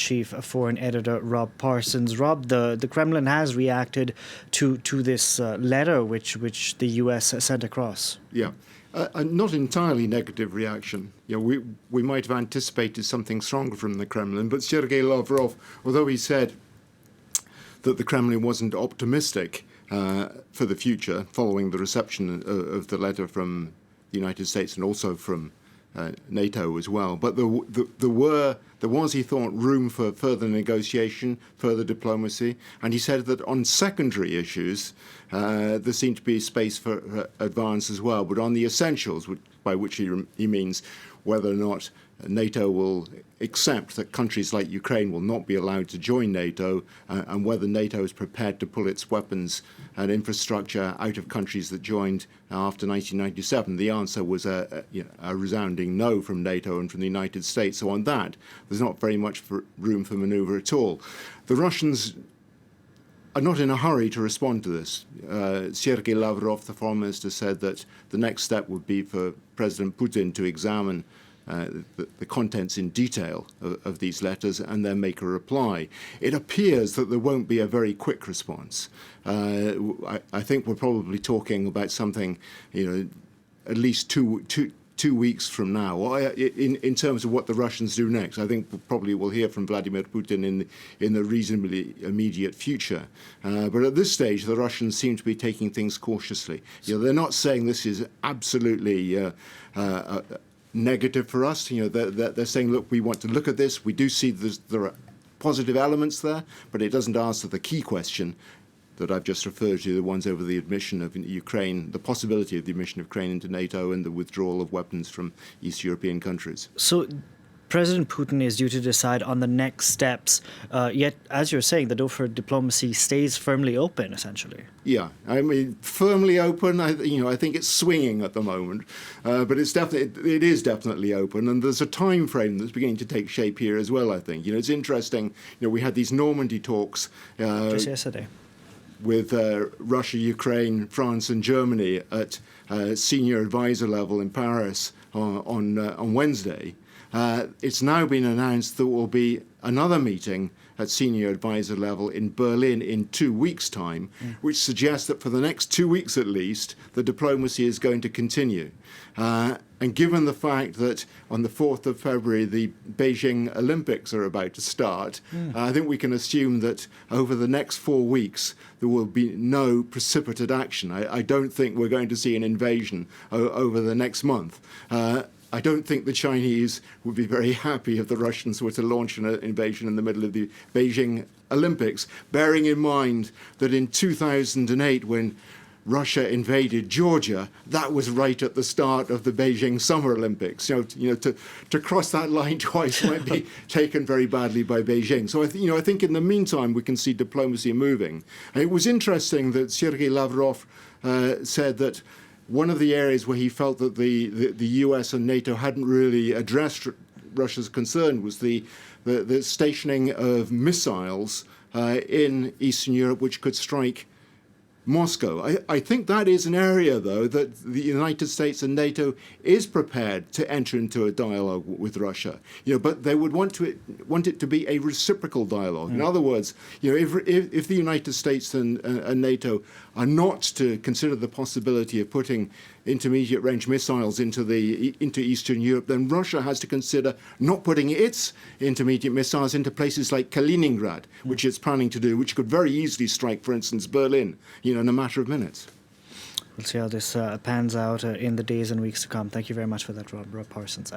chief foreign editor Rob Parsons. Rob, the Kremlin has reacted to this letter which the U.S. sent across. Yeah. A not entirely negative reaction. We might have anticipated something stronger from the Kremlin, but Sergei Lavrov, although he said that the Kremlin wasn't optimistic for the future following the reception of the letter from the United States and also from NATO as well, but there was, he thought, room for further negotiation, further diplomacy, and he said that on secondary issues there seemed to be space for advance as well, but on the essentials, by which he means whether or not NATO will accept that countries like Ukraine will not be allowed to join NATO, and whether NATO is prepared to pull its weapons and infrastructure out of countries that joined after 1997. The answer was a resounding no from NATO and from the United States. So on that, there's not very much room for manoeuvre at all. The Russians are not in a hurry to respond to this. Sergei Lavrov, the foreign minister, said that the next step would be for President Putin to examine the contents in detail of these letters and then make a reply. It appears that there won't be a very quick response. I think we're probably talking about something, at least two weeks from now. In terms of what the Russians do next, I think probably we'll hear from Vladimir Putin in the reasonably immediate future. But at this stage, the Russians seem to be taking things cautiously. They're not saying this is absolutely negative for us. They're saying, look, we want to look at this. We do see there are positive elements there, but it doesn't answer the key question that I've just referred to, the ones over the admission of Ukraine, the possibility of the admission of Ukraine into NATO and the withdrawal of weapons from East European countries. So President Putin is due to decide on the next steps, yet, as you're saying, the door for diplomacy stays firmly open, essentially. Yeah, I mean, firmly open. I think it's swinging at the moment, but it is definitely open, and there's a time frame that's beginning to take shape here as well. I think it's interesting. We had these Normandy talks just yesterday with Russia, Ukraine, France, and Germany at senior advisor level in Paris on Wednesday. It's now been announced there will be another meeting at senior advisor level in Berlin in 2 weeks' time, which suggests that for the next 2 weeks at least, the diplomacy is going to continue. And given the fact that on the 4th of February, the Beijing Olympics are about to start, I think we can assume that over the next 4 weeks, there will be no precipitate action. I don't think we're going to see an invasion over the next month. I don't think the Chinese would be very happy if the Russians were to launch an invasion in the middle of the Beijing Olympics, bearing in mind that in 2008, when Russia invaded Georgia, that was right at the start of the Beijing Summer Olympics. To cross that line twice might be taken very badly by Beijing. So I think in the meantime we can see diplomacy moving. And it was interesting that Sergei Lavrov said that one of the areas where he felt that the US and NATO hadn't really addressed Russia's concern was the stationing of missiles in Eastern Europe which could strike Moscow. I think that is an area, though, that the United States and NATO is prepared to enter into a dialogue with Russia. But they would want it to be a reciprocal dialogue. In other words, if the United States and NATO are not to consider the possibility of putting intermediate range missiles into Eastern Europe, then Russia has to consider not putting its intermediate missiles into places like Kaliningrad, which it's planning to do, which could very easily strike, for instance, Berlin, in a matter of minutes. We'll see how this pans out in the days and weeks to come. Thank you very much for that, Rob Parsons.